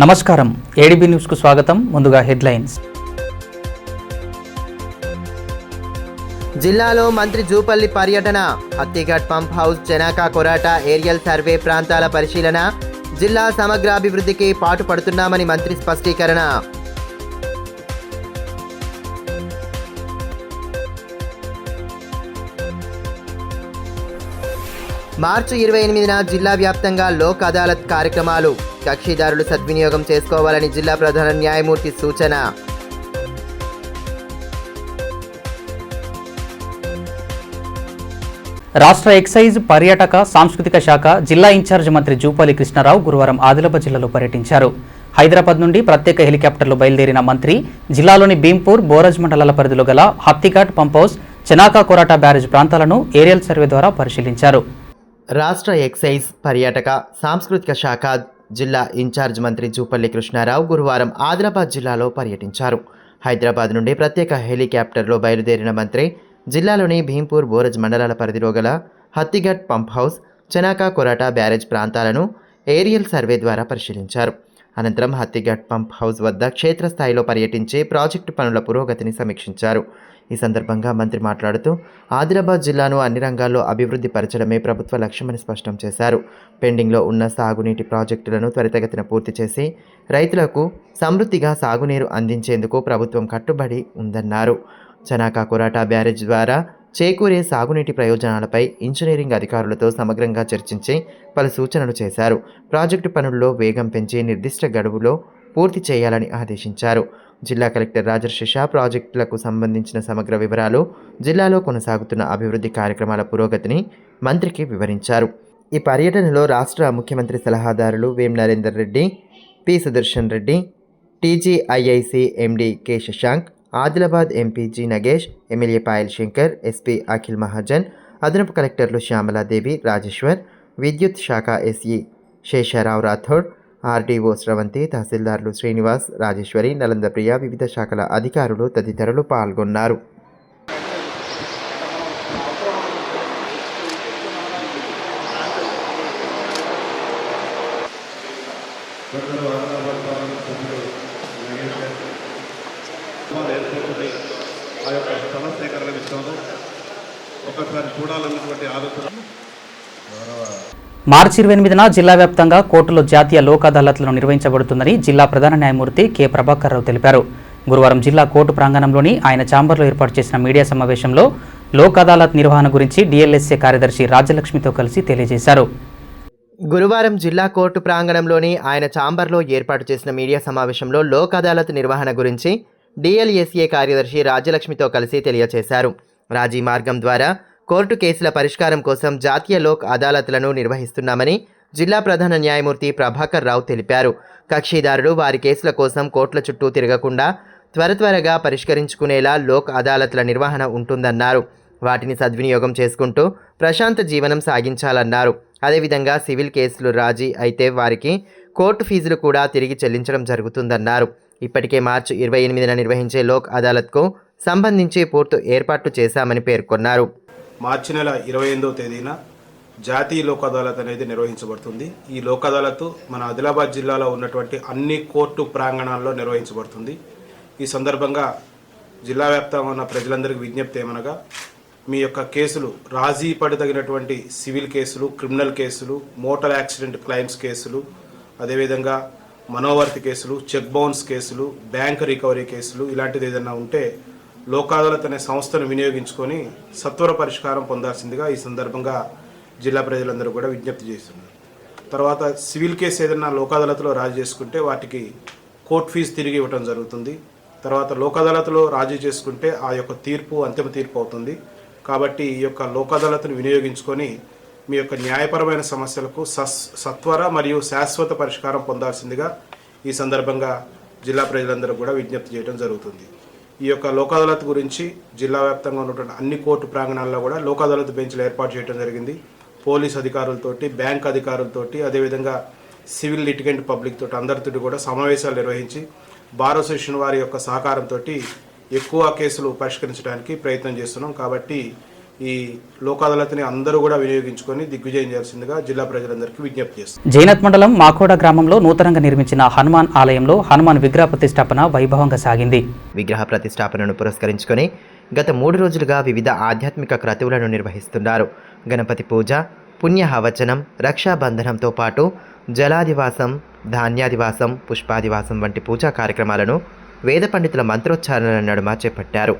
నమస్కారం ADB news కు స్వాగతం. ముందుగా హెడ్లైన్స్. జిల్లాలో మంత్రి జూపల్లి పర్యటన, హత్తిఘట్ pump house, Chanaka Korata aerial survey ప్రాంతాల పరిశీలన, జిల్లా సమగ్రాభివృద్ధికి పాటుపడుతున్నామని మంత్రి స్పష్టీకరణ. మార్చి 28న జిల్లా వ్యాప్తంగా లోక్ అదాలత్ కార్యక్రమాలు, కక్షిదారులు సద్వినియోగం చేసుకోవాలని జిల్లా ప్రధాన న్యాయమూర్తి సూచన. రాష్ట్ర ఎక్సైజ్, పర్యాటక, సాంస్కృతిక శాఖ జిల్లా ఇన్ఛార్జ్ మంత్రి జూపల్లి కృష్ణారావు గురువారం ఆదిలాబాద్ జిల్లాలో పర్యటించారు. హైదరాబాద్ నుండి ప్రత్యేక హెలికాప్టర్లో బయలుదేరిన మంత్రి జిల్లాలోని భీంపూర్, బోరజ్ మండలాల పరిధిలో గల హత్తిఘట్ pump house, Chanaka Korata barrage ప్రాంతాలను ఏరియల్ సర్వే ద్వారా పరిశీలించారు. రాష్ట్ర ఎక్సైజ్, పర్యాటక, సాంస్కృతిక శాఖ జిల్లా ఇన్ఛార్జ్ మంత్రి జూపల్లి కృష్ణారావు గురువారం ఆదిలాబాద్ జిల్లాలో పర్యటించారు. హైదరాబాద్ నుండి ప్రత్యేక హెలికాప్టర్లో బయలుదేరిన మంత్రి జిల్లాలోని భీంపూర్, బోరజ్ మండలాల పరిధిలో గల హత్తిఘట్ pump house, Chanaka Korata barrage ప్రాంతాలను ఏరియల్ సర్వే ద్వారా పరిశీలించారు. అనంతరం హత్తిఘట్ పంప్ హౌస్ వద్ద క్షేత్రస్థాయిలో పర్యటించి ప్రాజెక్టు పనుల పురోగతిని సమీక్షించారు. ఈ సందర్భంగా మంత్రి మాట్లాడుతూ ఆదిలాబాద్ జిల్లాను అన్ని రంగాల్లో అభివృద్ధి పరచడమే ప్రభుత్వ లక్ష్యమని స్పష్టం చేశారు. పెండింగ్లో ఉన్న సాగునీటి ప్రాజెక్టులను త్వరితగతిన పూర్తి చేసి రైతులకు సమృద్ధిగా సాగునీరు అందించేందుకు ప్రభుత్వం కట్టుబడి ఉందన్నారు. చెనాకా కొరాట బ్యారేజ్ ద్వారా చేకూరే సాగునీటి ప్రయోజనాలపై ఇంజనీరింగ్ అధికారులతో సమగ్రంగా చర్చించి పలు సూచనలు చేశారు. ప్రాజెక్టు పనుల్లో వేగం పెంచి నిర్దిష్ట గడువులో పూర్తి చేయాలని ఆదేశించారు. జిల్లా కలెక్టర్ రాజర్షి షా ప్రాజెక్టులకు సంబంధించిన సమగ్ర వివరాలు, జిల్లాలో కొనసాగుతున్న అభివృద్ధి కార్యక్రమాల పురోగతిని మంత్రికి వివరించారు. ఈ పర్యటనలో రాష్ట్ర ముఖ్యమంత్రి సలహాదారులు Vem Narender Reddy, P Sudarshan Reddy, TGIIC MD K Shashank, Adilabad MP G Nagesh, MLA Payal Shankar, SP Akhil Mahajan, అదనపు కలెక్టర్లు శ్యామలాదేవి, రాజేశ్వర్, విద్యుత్ శాఖ ఎస్ఈ శేషారావు రాథోడ్, ఆర్డీఓ స్రవంతి, తహసీల్దార్లు శ్రీనివాస్, రాజేశ్వరి, నలందప్రియ, వివిధ శాఖల అధికారులు తదితరులు పాల్గొన్నారు. మార్చి 28న జిల్లా వ్యాప్తంగా కోర్టులో జాతీయ లోక్ అదాలత్లను నిర్వహించబడుతుందని జిల్లా ప్రధాన న్యాయమూర్తి కె ప్రభాకర్ రావు తెలిపారు. గురువారం జిల్లా కోర్టు ప్రాంగణంలోని ఆయన ఛాంబర్లో ఏర్పాటు చేసిన మీడియా సమావేశంలో లోక్ అదాలత్ నిర్వహణ గురించి డిఎల్ఎస్ఏ కార్యదర్శి రాజ్యలక్ష్మితో కలిసి తెలియజేశారు. గురువారం జిల్లా కోర్టు ప్రాంగణంలోని ఆయన ఛాంబర్లో ఏర్పాటు చేసిన మీడియా సమావేశంలో లోక్ అదాలత్ నిర్వహణ గురించి డిఎల్ఎస్ఏ కార్యదర్శి రాజ్యలక్ష్మితో కలిసి తెలియజేశారు. రాజీ మార్గం ద్వారా కోర్టు కేసుల పరిష్కారం కోసం జాతీయ లోక్ అదాలత్లను నిర్వహిస్తున్నామని జిల్లా ప్రధాన న్యాయమూర్తి ప్రభాకర్ రావు తెలిపారు. కక్షిదారులు వారి కేసుల కోసం కోర్టుల చుట్టూ తిరగకుండా త్వరగా పరిష్కరించుకునేలా లోక్ అదాలత్ల నిర్వహణ ఉంటుందన్నారు. వాటిని సద్వినియోగం చేసుకుంటూ ప్రశాంత జీవనం సాగించాలన్నారు. అదేవిధంగా సివిల్ కేసులు రాజీ అయితే వారికి కోర్టు ఫీజులు కూడా తిరిగి చెల్లించడం జరుగుతుందన్నారు. ఇప్పటికే మార్చి 28న నిర్వహించే లోక్ అదాలత్కు సంబంధించి పూర్తి ఏర్పాట్లు చేశామని పేర్కొన్నారు. మార్చి నెల 28వ తేదీన జాతీయ లోక్ అదాలత్ అనేది నిర్వహించబడుతుంది. ఈ లోక్ అదాలత్ మన ఆదిలాబాద్ జిల్లాలో ఉన్నటువంటి అన్ని కోర్టు ప్రాంగణాల్లో నిర్వహించబడుతుంది. ఈ సందర్భంగా జిల్లా వ్యాప్తంగా ఉన్న ప్రజలందరికీ విజ్ఞప్తి ఏమనగా, మీ యొక్క కేసులు రాజీ పడదగినటువంటి సివిల్ కేసులు, క్రిమినల్ కేసులు, మోటార్ యాక్సిడెంట్ క్లైమ్స్ కేసులు, అదేవిధంగా మనోవర్తి కేసులు, చెక్ బౌన్స్ కేసులు, బ్యాంక్ రికవరీ కేసులు, ఇలాంటిది ఏదైనా ఉంటే లోక్ అదాలత్ అనే సంస్థను వినియోగించుకొని సత్వర పరిష్కారం పొందాల్సిందిగా ఈ సందర్భంగా జిల్లా ప్రజలందరూ కూడా విజ్ఞప్తి చేస్తున్నారు. తర్వాత సివిల్ కేసు ఏదైనా లోక్ అదాలత్లో రాజీ చేసుకుంటే వాటికి కోర్టు ఫీజు తిరిగి ఇవ్వడం జరుగుతుంది. తర్వాత లోక్ అదాలత్లో రాజీ చేసుకుంటే ఆ యొక్క తీర్పు అంతిమ తీర్పు అవుతుంది. కాబట్టి ఈ యొక్క లోక్ అదాలత్ను వినియోగించుకొని మీ యొక్క న్యాయపరమైన సమస్యలకు సత్వర మరియు శాశ్వత పరిష్కారం పొందాల్సిందిగా ఈ సందర్భంగా జిల్లా ప్రజలందరూ కూడా విజ్ఞప్తి చేయడం జరుగుతుంది. ఈ యొక్క లోక్ అదాలత్ గురించి జిల్లా వ్యాప్తంగా ఉన్నటువంటి అన్ని కోర్టు ప్రాంగణాల్లో కూడా లోక్ అదాలత్ బెంచ్లు ఏర్పాటు చేయడం జరిగింది. పోలీస్ అధికారులతోటి, బ్యాంక్ అధికారులతోటి, అదేవిధంగా సివిల్ లిటిగెంట్ పబ్లిక్ తోటి అందరితో కూడా సమావేశాలు నిర్వహించి బార్ అసోసియేషన్ వారి యొక్క సహకారంతో ఎక్కువ కేసులు పరిష్కరించడానికి ప్రయత్నం చేస్తున్నాం. కాబట్టి ఈ లోక్ అదాలత్ని అందరూ కూడా వినియోగించుకొని దిగ్విజయం చేయాల్సిందిగా జిల్లా ప్రజలందరికీ విజ్ఞప్తి చేస్తారు. జైనత్ మండలం మాకోడ గ్రామంలో నూతనంగా నిర్మించిన హనుమాన్ ఆలయంలో హనుమాన్ విగ్రహ ప్రతిష్టాపన వైభవంగా సాగింది. విగ్రహ ప్రతిష్టాపనను పురస్కరించుకొని గత 3 రోజులుగా వివిధ ఆధ్యాత్మిక క్రతువులను నిర్వహిస్తున్నారు. గణపతి పూజ, పుణ్యహవచనం, రక్షాబంధనంతో పాటు జలాదివాసం, ధాన్యాదివాసం, పుష్పాదివాసం వంటి పూజా కార్యక్రమాలను వేద పండితుల మంత్రోచ్చారణల నడుమ చేపట్టారు.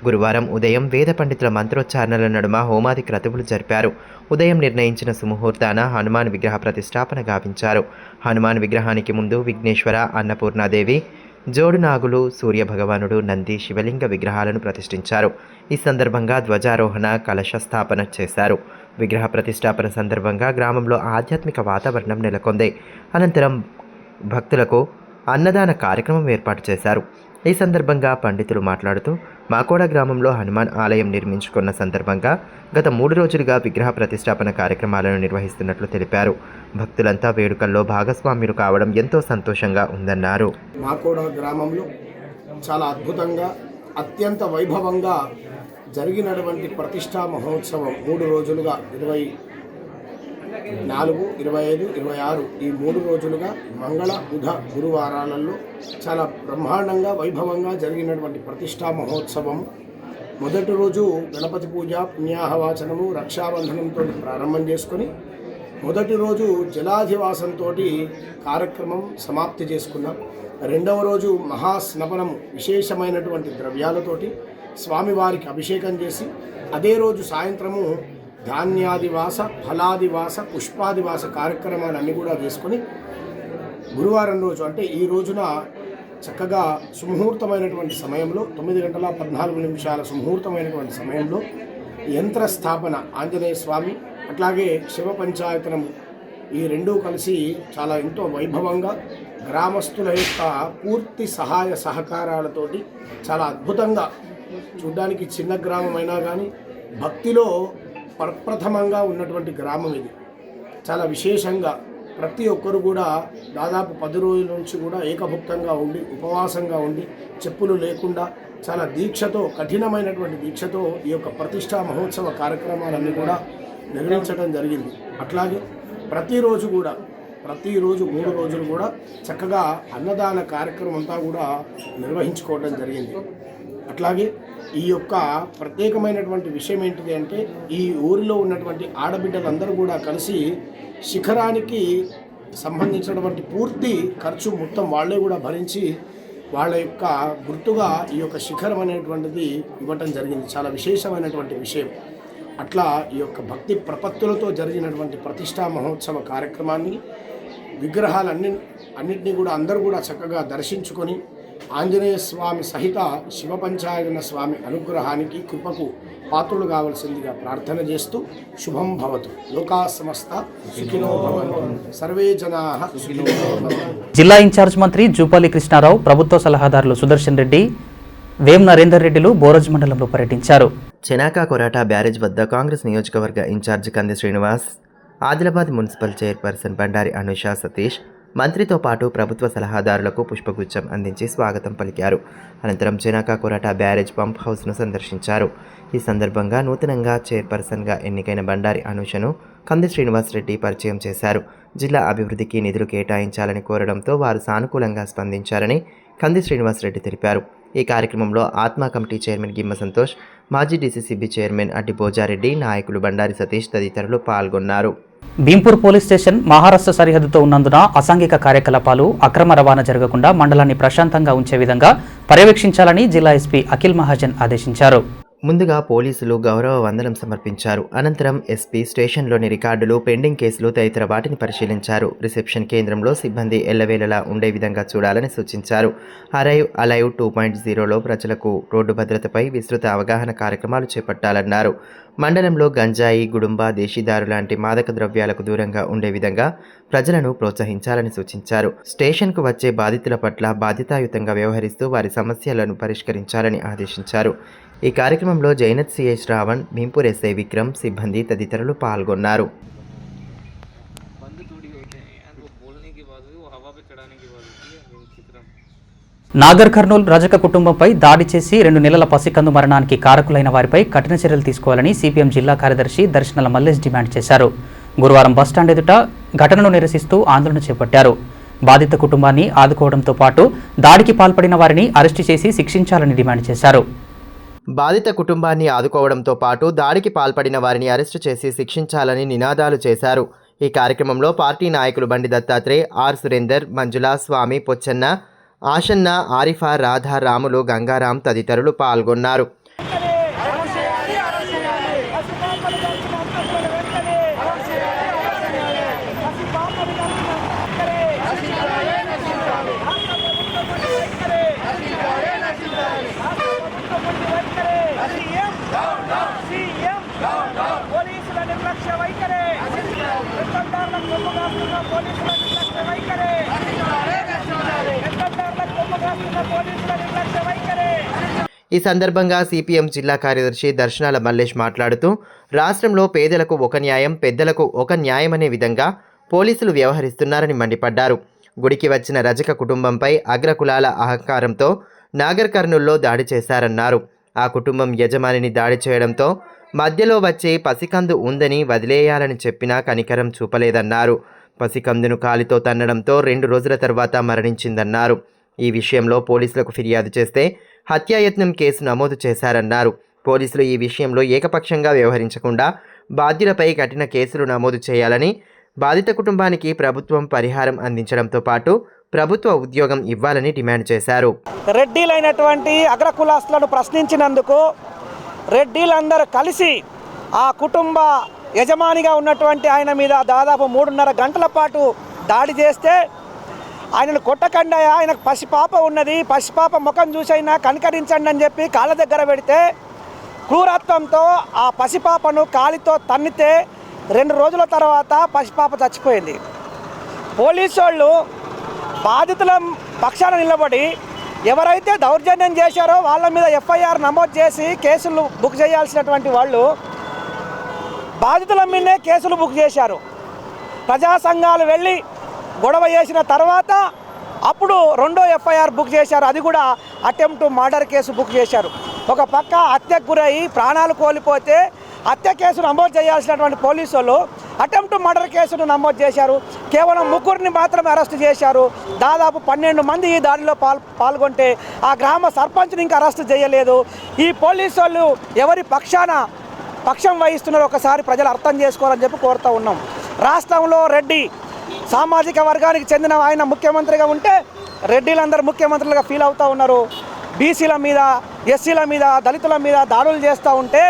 గురువారం ఉదయం వేద పండితుల మంత్రోచ్చారణల నడుమ హోమాది క్రతువులు జరిపారు. ఉదయం నిర్ణయించిన సుముహూర్తాన హనుమాన్ విగ్రహ ప్రతిష్టాపన గావించారు. హనుమాన్ విగ్రహానికి ముందు విఘ్నేశ్వర, అన్నపూర్ణాదేవి, జోడునాగులు, సూర్యభగవానుడు, నంది, శివలింగ విగ్రహాలను ప్రతిష్ఠించారు. ఈ సందర్భంగా ధ్వజారోహణ, కలశ స్థాపన చేశారు. విగ్రహ ప్రతిష్టాపన సందర్భంగా గ్రామంలో ఆధ్యాత్మిక వాతావరణం నెలకొంది. అనంతరం భక్తులకు అన్నదాన కార్యక్రమం ఏర్పాటు చేశారు. ఈ సందర్భంగా పండితులు మాట్లాడుతూ మాకోడ గ్రామంలో హనుమాన్ ఆలయం నిర్మించుకున్న సందర్భంగా గత 3 రోజులుగా విగ్రహ ప్రతిష్టాపన కార్యక్రమాలను నిర్వహిస్తున్నట్లు తెలిపారు. భక్తులంతా వేడుకల్లో భాగస్వామ్యులు కావడం ఎంతో సంతోషంగా ఉందన్నారు. మాకోడ గ్రామంలో చాలా అద్భుతంగా, అత్యంత వైభవంగా జరిగినటువంటి ప్రతిష్టా మహోత్సవం 3 రోజులుగా 24, 25, 26 ఈ 3 రోజులుగా మంగళ, బుధ, గురువారాలలో చాలా బ్రహ్మాండంగా వైభవంగా జరిగినటువంటి ప్రతిష్టా మహోత్సవం. మొదటి రోజు గణపతి పూజ, పుణ్యాహవాచనము, రక్షాబంధనంతో ప్రారంభం చేసుకొని మొదటి రోజు జలాధివాసంతో కార్యక్రమం సమాప్తి చేసుకున్నాం. రెండవ రోజు మహాస్నపనం, విశేషమైనటువంటి ద్రవ్యాలతోటి స్వామివారికి అభిషేకం చేసి అదే రోజు సాయంత్రము ధాన్యాదివాస, ఫలాదివాస, పుష్పాదివాస కార్యక్రమాలన్నీ కూడా చేసుకొని గురువారం రోజు అంటే ఈ రోజున చక్కగా సుముహూర్తమైనటువంటి సమయంలో 9:14 సుముహూర్తమైనటువంటి సమయంలో యంత్ర స్థాపన, ఆంజనేయ స్వామి అట్లాగే శివ పంచాయతనం ఈ రెండూ కలిసి చాలా ఎంతో వైభవంగా గ్రామస్తుల యొక్క పూర్తి సహాయ సహకారాలతోటి చాలా అద్భుతంగా, చూడ్డానికి చిన్న గ్రామం అయినా కానీ భక్తిలో ప్రప్రథమంగా ఉన్నటువంటి గ్రామం ఇది. చాలా విశేషంగా ప్రతి ఒక్కరు కూడా దాదాపు 10 రోజుల నుంచి కూడా ఏకభుక్తంగా ఉండి, ఉపవాసంగా ఉండి, చెప్పులు లేకుండా చాలా దీక్షతో, కఠినమైనటువంటి దీక్షతో ఈ యొక్క ప్రతిష్టా మహోత్సవ కార్యక్రమాలన్నీ కూడా నిర్వహించడం జరిగింది. అట్లాగే ప్రతిరోజు 3 రోజులు కూడా చక్కగా అన్నదాన కార్యక్రమం అంతా కూడా నిర్వహించుకోవడం జరిగింది. అట్లాగే ఈ యొక్క ప్రత్యేకమైనటువంటి విషయం ఏంటిది అంటే ఈ ఊరిలో ఉన్నటువంటి ఆడబిడ్డలందరూ కూడా కలిసి శిఖరానికి సంబంధించినటువంటి పూర్తి ఖర్చు మొత్తం వాళ్ళే కూడా భరించి వాళ్ళ యొక్క గుర్తుగా ఈ యొక్క శిఖరం అనేటువంటిది ఇవ్వటం జరిగింది. చాలా విశేషమైనటువంటి విషయం. అట్లా ఈ యొక్క భక్తి ప్రపత్తులతో జరిగినటువంటి ప్రతిష్టా మహోత్సవ కార్యక్రమాన్ని, విగ్రహాలన్నింటినీ కూడా అందరూ కూడా చక్కగా దర్శించుకొని ఆంజనేయ స్వామి సహిత శివ పంచాయతన స్వామి అనుగ్రహానికి, కృపకు పాత్రులు కావాల్సిందిగా ప్రార్థన చేస్తూ శుభం భవతు. లోకా సమస్త సుఖినో భవంతు, సర్వే జనాః సుఖినో భవంతు. జిల్లా ఇన్ఛార్జ్ మంత్రి జూపల్లి కృష్ణారావు, ప్రభుత్వ సలహాదారులు సుదర్శన్ రెడ్డి, వేం నరేందర్ రెడ్డిలు బోరజ్ మండలంలో పర్యటించారు. చెనాకా కొరాటా బ్యారేజ్ వద్ద కాంగ్రెస్ నియోజకవర్గ ఇన్ఛార్జ్ కంది శ్రీనివాస్, ఆదిలాబాద్ మున్సిపల్ చైర్పర్సన్ బండారి అనుష సతీష్ మంత్రితో పాటు ప్రభుత్వ సలహాదారులకు పుష్పగుచ్చం అందించి స్వాగతం పలికారు. అనంతరం చెనాకా కొరాటా బ్యారేజ్ పంప్ హౌస్ను సందర్శించారు. ఈ సందర్భంగా నూతనంగా చైర్పర్సన్గా ఎన్నికైన బండారి అనుషను కంది శ్రీనివాస్ రెడ్డి పరిచయం చేశారు. జిల్లా అభివృద్ధికి నిధులు కేటాయించాలని కోరడంతో వారు సానుకూలంగా స్పందించారని కంది శ్రీనివాస్ రెడ్డి తెలిపారు. ఈ కార్యక్రమంలో ఆత్మ కమిటీ చైర్మన్ గిమ్మ సంతోష్, మాజీ డీసీసీబీ చైర్మన్ అడ్డి భోజారెడ్డి, నాయకులు బండారి సతీష్ తదితరులు పాల్గొన్నారు. భీంపూర్ పోలీస్ స్టేషన్ మహారాష్ట్ర సరిహద్దుతో ఉన్నందున అసాంఘిక కార్యకలాపాలు, అక్రమ రవాణా జరగకుండా మండలాన్ని ప్రశాంతంగా ఉంచే విధంగా పర్యవేక్షించాలని జిల్లా ఎస్పీ అఖిల్ మహాజన్ ఆదేశించారు. ముందుగా పోలీసులు గౌరవ వందనం సమర్పించారు. అనంతరం ఎస్పీ స్టేషన్లోని రికార్డులు, పెండింగ్ కేసులు తదితర వాటిని పరిశీలించారు. రిసెప్షన్ కేంద్రంలో సిబ్బంది ఎల్లవేళలా ఉండే విధంగా చూడాలని సూచించారు. అరైవ్ అలైవ్ 2.0లో ప్రజలకు రోడ్డు భద్రతపై విస్తృత అవగాహన కార్యక్రమాలు చేపట్టాలన్నారు. మండలంలో గంజాయి, గుడుంబా, దేశీదారు లాంటి మాదక ద్రవ్యాలకు దూరంగా ఉండే విధంగా ప్రజలను ప్రోత్సహించాలని సూచించారు. స్టేషన్కు వచ్చే బాధితుల పట్ల బాధ్యతాయుతంగా వ్యవహరిస్తూ వారి సమస్యలను పరిష్కరించాలని ఆదేశించారు. ఈ కార్యక్రమంలో జైనత్ సిఐ శ్రావణ్, భీంపూర్ ఎస్ఐ విక్రమ్, సిబ్బంది తదితరులు పాల్గొన్నారు. నాగర్ కర్నూల్ రజక కుటుంబంపై దాడి చేసి 2 నెలల పసికందు మరణానికి కారకులైన వారిపై కఠిన చర్యలు తీసుకోవాలని సిపిఎం జిల్లా కార్యదర్శి దర్శనల మల్లేష్ డిమాండ్ చేశారు. గురువారం బస్టాండ్ ఎదుట ఘటనను నిరసిస్తూ ఆందోళన చేపట్టారు. బాధిత కుటుంబాన్ని ఆదుకోవడంతో పాటు దాడికి పాల్పడిన వారిని అరెస్టు చేసి శిక్షించాలని డిమాండ్ చేశారు. బాధిత కుటుంబాన్ని ఆదుకోవడంతో పాటు దాడికి పాల్పడిన వారిని అరెస్టు చేసి శిక్షించాలని నినాదాలు చేశారు. ఈ కార్యక్రమంలో పార్టీ నాయకులు బండి దత్తాత్రేయ, ఆర్ సురేందర్, మంజులా, స్వామి, పొచ్చన్న, ఆషన్న, ఆరిఫా, రాధా, రాములు, గంగారాం తదితరులు పాల్గొన్నారు. ఈ సందర్భంగా సిపిఎం జిల్లా కార్యదర్శి దర్శనాల మల్లేష్ మాట్లాడుతూ, రాష్ట్రంలో పేదలకు ఒక న్యాయం, పెద్దలకు ఒక న్యాయం అనే విధంగా పోలీసులు వ్యవహరిస్తున్నారని మండిపడ్డారు. గుడికి వచ్చిన రజక కుటుంబంపై అగ్రకులాల అహంకారంతో నాగర్ కర్నూల్లో దాడి చేశారన్నారు. ఆ కుటుంబం యజమానిని దాడి చేయడంతో మధ్యలో వచ్చే పసికందు ఉందని వదిలేయాలని చెప్పినా కనికరం చూపలేదన్నారు. పసికందును కాలితో తన్నడంతో 2 రోజుల తర్వాత మరణించిందన్నారు. ఈ విషయంలో పోలీసులకు ఫిర్యాదు చేస్తే హత్యాయత్నం కేసు నమోదు చేశారన్నారు. పోలీసులు ఈ విషయంలో ఏకపక్షంగా వ్యవహరించకుండా బాధ్యులపై కఠిన కేసులు నమోదు చేయాలని, బాధిత కుటుంబానికి ప్రభుత్వం పరిహారం అందించడంతో పాటు ప్రభుత్వ ఉద్యోగం ఇవ్వాలని డిమాండ్ చేశారు. రెడ్డిలైనటువంటి అగ్రకులాస్తులను ప్రశ్నించినందుకు రెడ్డిలందరూ కలిసి ఆ కుటుంబ యజమానిగా ఉన్నటువంటి ఆయన మీద దాదాపు 3.5 గంటల పాటు దాడి చేస్తే, ఆయనను కొట్టకండి, ఆయనకు పసిపాప ఉన్నది, పసిపాప ముఖం చూసైనా కనికరించండి అని చెప్పి కాళ్ళ దగ్గర పెడితే, క్రూరత్వంతో ఆ పసిపాపను కాలితో తన్నితే 2 రోజుల తర్వాత పసిపాప చచ్చిపోయింది. పోలీసు వాళ్ళు బాధితుల పక్షాన నిలబడి ఎవరైతే దౌర్జన్యం చేశారో వాళ్ళ మీద ఎఫ్ఐఆర్ నమోదు చేసి కేసులు బుక్ చేయాల్సినటువంటి వాళ్ళు బాధితుల మీదనే కేసులు బుక్ చేశారు. ప్రజా సంఘాలు వెళ్ళి గొడవ చేసిన తర్వాత అప్పుడు 2వ ఎఫ్ఐఆర్ బుక్ చేశారు. అది కూడా అటెంప్ట్ మర్డర్ కేసు బుక్ చేశారు. ఒక పక్క హత్యకు గురయ్యి ప్రాణాలు కోల్పోతే హత్య కేసు నమోదు చేయాల్సినటువంటి పోలీసు వాళ్ళు అటెంప్ట్ మర్డర్ కేసును నమోదు చేశారు. కేవలం 3 మాత్రమే అరెస్ట్ చేశారు. దాదాపు 12 మంది ఈ దాడిలో పాల్గొంటే ఆ గ్రామ సర్పంచ్ని ఇంకా అరెస్ట్ చేయలేదు. ఈ పోలీసు వాళ్ళు ఎవరి పక్షం వహిస్తున్నారో ఒకసారి ప్రజలు అర్థం చేసుకోవాలని చెప్పి కోరుతూ ఉన్నాం. రాష్ట్రంలో రెడ్డి సామాజిక వర్గానికి చెందిన ఆయన ముఖ్యమంత్రిగా ఉంటే రెడ్డిలందరూ ముఖ్యమంత్రులుగా ఫీల్ అవుతూ ఉన్నారు. బీసీల మీద, ఎస్సీల మీద, దళితుల మీద దాడులు చేస్తూ ఉంటే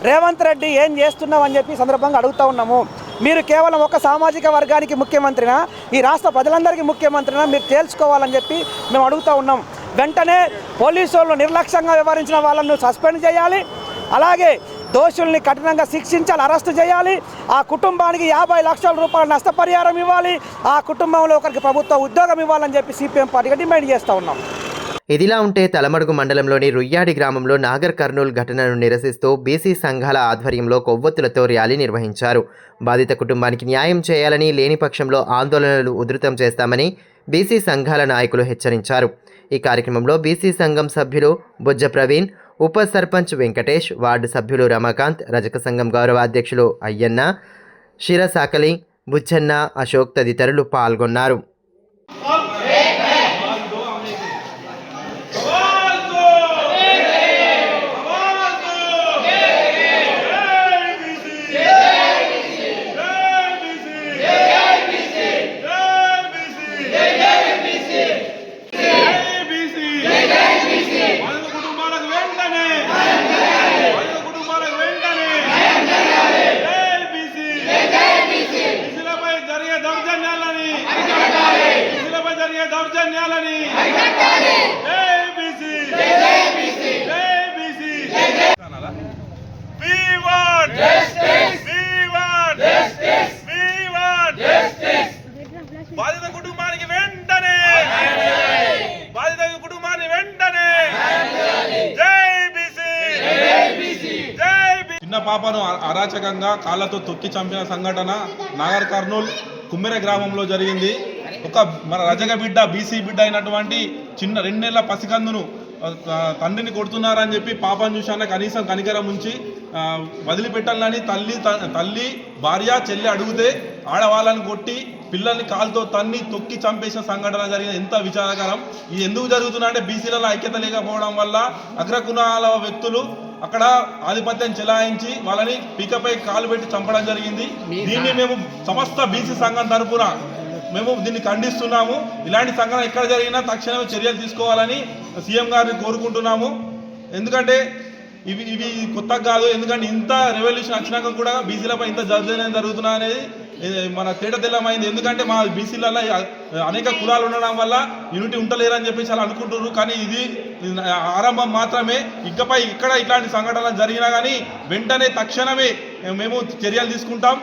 రేవంత్ రెడ్డి ఏం చేస్తున్నావు అని చెప్పి సందర్భంగా అడుగుతూ ఉన్నాము. మీరు కేవలం ఒక సామాజిక వర్గానికి ముఖ్యమంత్రినా, ఈ రాష్ట్ర ప్రజలందరికీ ముఖ్యమంత్రినా, మీరు తేల్చుకోవాలని చెప్పి మేము అడుగుతూ ఉన్నాం. వెంటనే పోలీసు వాళ్ళు నిర్లక్ష్యంగా వ్యవహరించిన వాళ్ళను సస్పెండ్ చేయాలి. అలాగే దోషుల్ని కఠినంగా శిక్షించాలి, అరెస్టు చేయాలి. ఆ కుటుంబానికి 50 లక్షల రూపాయల నష్టపరిహారం ఇవ్వాలి. ఆ కుటుంబంలో ఒకరికి ప్రభుత్వ ఉద్యోగం ఇవ్వాలని చెప్పి సిపిఎం పార్టీగా డిమాండ్ చేస్తూ ఉన్నాం. ఇదిలా ఉంటే తలమడుగు మండలంలోని రుయ్యాడి గ్రామంలో నాగర్ కర్నూల్ ఘటనను నిరసిస్తూ బీసీ సంఘాల ఆధ్వర్యంలో కొవ్వొత్తులతో ర్యాలీ నిర్వహించారు. బాధిత కుటుంబానికి న్యాయం చేయాలని, లేని పక్షంలో ఆందోళనలు ఉధృతం చేస్తామని బీసీ సంఘాల నాయకులు హెచ్చరించారు. ఈ కార్యక్రమంలో బీసీ సంఘం సభ్యులు బొజ్జ ప్రవీణ్, ఉప సర్పంచ్ వెంకటేష్, వార్డు సభ్యులు రమాకాంత్, రజక సంఘం గౌరవ అధ్యక్షులు అయ్యన్న, శిరసాకలి, బుచ్చన్న, అశోక్ తదితరులు పాల్గొన్నారు. బాధిత కుటుంబానికి వెంటనే చిన్న పాపను అరాచకంగా కాళ్ళతో తొక్కి చంపిన సంఘటన నాగర్ కర్నూల్ కుమ్మెర గ్రామంలో జరిగింది. ఒక మన రజక బిడ్డ, బీసీ బిడ్డ అయినటువంటి చిన్న 2 నెలల పసికందును తండ్రిని కొడుతున్నారని చెప్పి పాపను చూశాన కనీసం కనికరం ఉంచి వదిలిపెట్టాలని తల్లి భార్య చెల్లి అడిగితే ఆడవాళ్ళని కొట్టి పిల్లల్ని కాలుతో తన్ని తొక్కి చంపేసిన సంఘటన జరిగిన ఎంత విచారకరం. ఇది ఎందుకు జరుగుతున్నా అంటే బీసీలలో ఐక్యత లేకపోవడం వల్ల అగ్రకులాల వ్యక్తులు అక్కడ ఆధిపత్యం చెలాయించి వాళ్ళని పీకపై కాలు పెట్టి చంపడం జరిగింది. దీన్ని మేము సమస్త బీసీ సంఘం తరపున మేము దీన్ని ఖండిస్తున్నాము. ఇలాంటి సంఘటన ఎక్కడ జరిగినా తక్షణమే చర్యలు తీసుకోవాలని సీఎం గారిని కోరుకుంటున్నాము. ఎందుకంటే ఇవి కొత్తగా కాదు. ఎందుకంటే ఇంత రెవల్యూషన్ వచ్చినాక కూడా బీసీలపై ఇంత జరుగుతున్నా అనేది మన తేటతెల్లమైంది. ఎందుకంటే మా బీసీలలో అనేక కులాలు ఉండడం వల్ల యూనిటీ ఉంటలేరని చెప్పేసి అలా అనుకుంటున్నారు. కానీ ఇది ఆరంభం మాత్రమే. ఇకపై ఇక్కడ ఇట్లాంటి సంఘటనలు జరిగినా కానీ వెంటనే తక్షణమే మేము చర్యలు తీసుకుంటాం.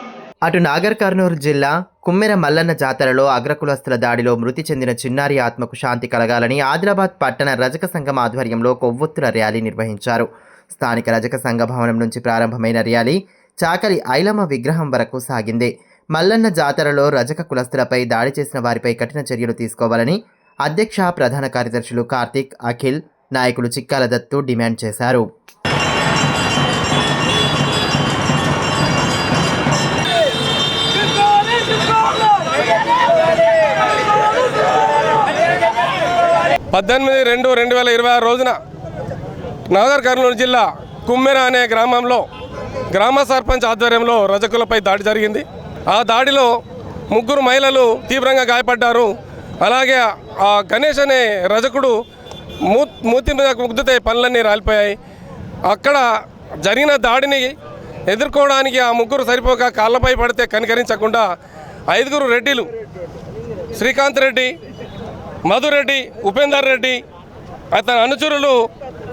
అటు నాగర్ కర్నూలు జిల్లా కుమ్మెర మల్లన్న జాతరలో అగ్రకులస్తుల దాడిలో మృతి చెందిన చిన్నారి ఆత్మకు శాంతి కలగాలని ఆదిలాబాద్ పట్టణ రజక సంఘం ఆధ్వర్యంలో కొవ్వొత్తుల ర్యాలీ నిర్వహించారు. స్థానిక రజక సంఘ భవనం నుంచి ప్రారంభమైన ర్యాలీ చాకలి ఐలమ్మ విగ్రహం వరకు సాగింది. మల్లన్న జాతరలో రజక కులస్తులపై దాడి చేసిన వారిపై కఠిన చర్యలు తీసుకోవాలని అధ్యక్ష ప్రధాన కార్యదర్శులు కార్తిక్, అఖిల్, నాయకులు చిక్కాల దత్తు డిమాండ్ చేశారు. పద్దెనిమిది 2026 రోజున నాగర్ కర్నూలు జిల్లా కుమ్మెర అనే గ్రామంలో గ్రామ సర్పంచ్ ఆధ్వర్యంలో రజకులపై దాడి జరిగింది. ఆ దాడిలో 3 మహిళలు తీవ్రంగా గాయపడ్డారు. అలాగే ఆ గణేష్ అనే రజకుడు మూతి మీద ముగ్గుతే పనులన్నీ రాలిపోయాయి. అక్కడ జరిగిన దాడిని ఎదుర్కోవడానికి ఆ 3 సరిపోక కాళ్ళపై పడితే కనికరించకుండా 5 రెడ్డిలు శ్రీకాంత్ రెడ్డి, మధురెడ్డి, ఉపేందర్ రెడ్డి, అతని అనుచరులు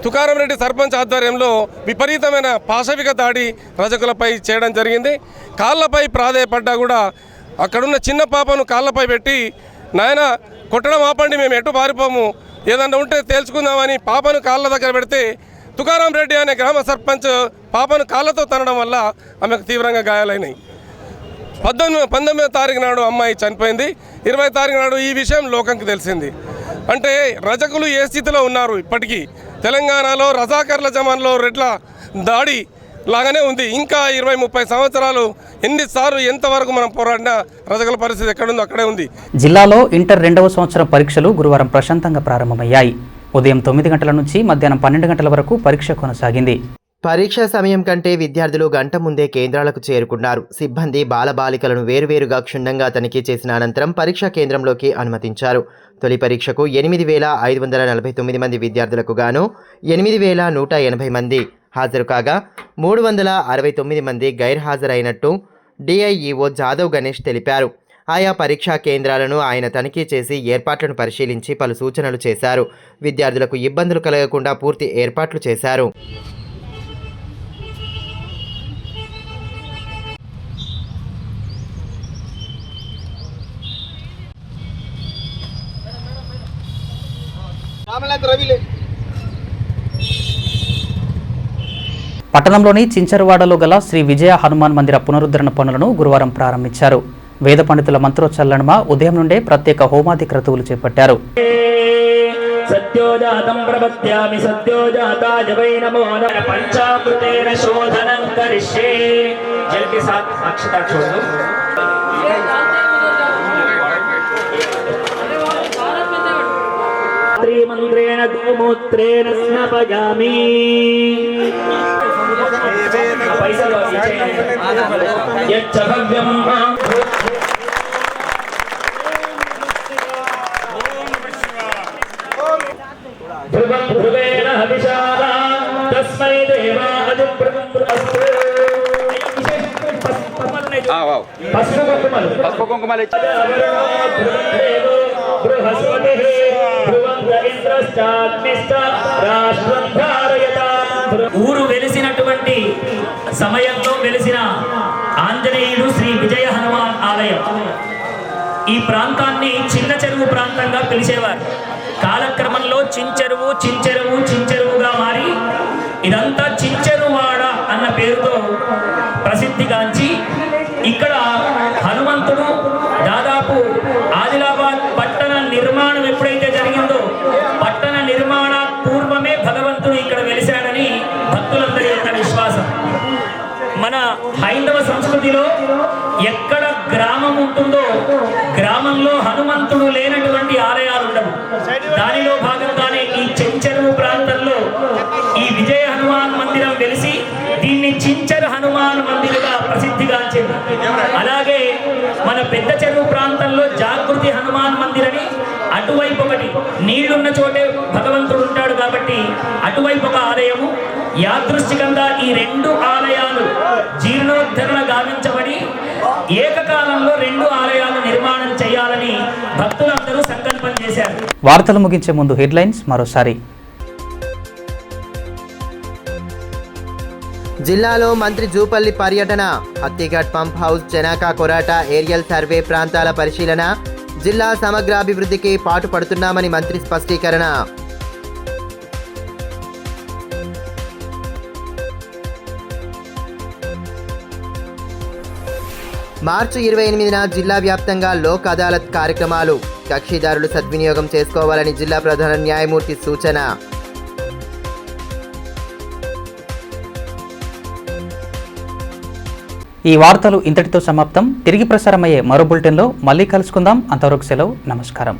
తుకారం రెడ్డి సర్పంచ్ ఆధ్వర్యంలో విపరీతమైన పాశవిక దాడి రజకులపై చేయడం జరిగింది. కాళ్ళపై ప్రాధేయపడ్డా కూడా అక్కడున్న చిన్న పాపను కాళ్ళపై పెట్టి నాయన కొట్టడం ఆపండి, మేము ఎటు పారిపోము, ఏదన్నా ఉంటే తేల్చుకుందామని పాపను కాళ్ళ దగ్గర పెడితే తుకారం రెడ్డి అనే గ్రామ సర్పంచ్ పాపను కాళ్ళతో తనడం వల్ల ఆమెకు తీవ్రంగా గాయాలైనాయి. 19వ తారీఖు నాడు అమ్మాయి చనిపోయింది. 20వ తారీఖు నాడు ఈ విషయం లోకంకి తెలిసింది. అంటే రజకులు ఏ స్థితిలో ఉన్నారు? ఇప్పటికీ తెలంగాణలో రజాకర్ల జమాన్లో రెడ్ల దాడి లాగానే ఉంది. ఇంకా 20-30 సంవత్సరాలు ఎన్నిసార్లు ఎంతవరకు మనం పోరాడినా రజకుల పరిస్థితి ఎక్కడుందో అక్కడే ఉంది. జిల్లాలో ఇంటర్ 2వ సంవత్సరం పరీక్షలు గురువారం ప్రశాంతంగా ప్రారంభమయ్యాయి. ఉదయం 9 గంటల నుంచి మధ్యాహ్నం 12 గంటల వరకు పరీక్ష కొనసాగింది. పరీక్ష సమయం కంటే విద్యార్థులు గంట ముందే కేంద్రాలకు చేరుకున్నారు. సిబ్బంది బాలబాలికలను వేరువేరుగా క్షుణ్ణంగా తనిఖీ చేసిన అనంతరం పరీక్షా కేంద్రంలోకి అనుమతించారు. తొలి పరీక్షకు 8,549 మంది విద్యార్థులకు గాను 8,180 మంది హాజరు కాగా 369 మంది గైర్హాజరైనట్టు డిఐఈఓ జాదవ్ గణేష్ తెలిపారు. ఆయా పరీక్షా కేంద్రాలను ఆయన తనిఖీ చేసి ఏర్పాట్లను పరిశీలించి పలు సూచనలు చేశారు. విద్యార్థులకు ఇబ్బందులు కలగకుండా పూర్తి ఏర్పాట్లు చేశారు. పట్టణంలోని చించరవాడలో గల శ్రీ విజయ హనుమాన్ మందిర పునరుద్ధరణ పనులను గురువారం ప్రారంభించారు. వేద పండితుల మంత్రోచ్చారణ నడుమ ఉదయం నుండే ప్రత్యేక హోమాది క్రతువులు చేపట్టారు. సత్యోజాతం ప్రపత్యామి సత్యోజాతాయ వై నమో నమః పంచామృతేన శోధనం కరిష్యే జల్కి సాత్ అక్షతా చూడు మంత్రేణ గోమూత్రేణ స్నాపయామి పైసలు యచ్చ భవ్యం ధ్రువం ధ్రువేణ హవిషారా తస్మై దేవాయ ప్రతిప్రస్తు పసుపు కుంకుమలు బృహస్పతి ఊరు వెలిసినటువంటి సమయంలో వెలిసిన ఆంజనేయుడు శ్రీ విజయ హనుమాన్ ఆలయం. ఈ ప్రాంతాన్ని చిన్న చెరువు ప్రాంతంగా పిలిచేవారు. కాలక్రమంలో చించెరువు చించెరువు చించెరువుగా మారి ఇదంతా చించెరువాడ అన్న పేరుతో ప్రసిద్ధిగాంచి ఇక్కడ హనుమంతుడు దాదాపు ఆదిలాబాద్ పట్టణ నిర్మాణం ఎప్పుడైతే జరిగిందో మన హైందవ సంస్కృతిలో ఎక్కడ గ్రామం ఉంటుందో గ్రామంలో హనుమంతుడు లేనటువంటి ఆలయాలు ఉండవు. దానిలో భాగంగానే ఈ చెంచెరువు ప్రాంతంలో ఈ విజయ హనుమాన్ మందిరం వెలిసి దీన్ని చించర్ హనుమాన్ మందిరంగా ప్రసిద్ధిగాంచింది. అలాగే మన పెద్ద చెరువు ప్రాంతంలో జాగృతి హనుమాన్ మందిరని అటువైపు ఒకటి నీళ్లున్న చోటే భగవంతుడు ఉంటాడు కాబట్టి అటువైపు ఒక ఆలయము. యాదృష్టికంగా ఈ 2 ఆలయాలు జీర్ణోద్ధరణ గావించబడి ఏకకాలంలో 2 ఆలయాలు నిర్మాణం చేయాలని భక్తులందరూ సంకల్పం చేశారు. వార్తలు ముగించే ముందు హెడ్లైన్స్ మరోసారి. జిల్లాలో మంత్రి జూపల్లి పర్యటన, హత్తిఘట్ pump house, Chanaka Korata aerial survey ప్రాంతాల పరిశీలన, జిల్లా సమగ్రాభివృద్ధికి పాటుపడుతున్నామని మంత్రి స్పష్టీకరణ. మార్చి 28న జిల్లా వ్యాప్తంగా లోక్ అదాలత్ కార్యక్రమాలు, కక్షిదారులు సద్వినియోగం చేసుకోవాలని జిల్లా ప్రధాన న్యాయమూర్తి సూచన. ఈ వార్తలు ఇంతటితో సమాప్తం. తిరిగి ప్రసారమయ్యే మరో బులెటిన్లో మళ్ళీ కలుసుకుందాం. అంతవరకు సెలవు. నమస్కారం.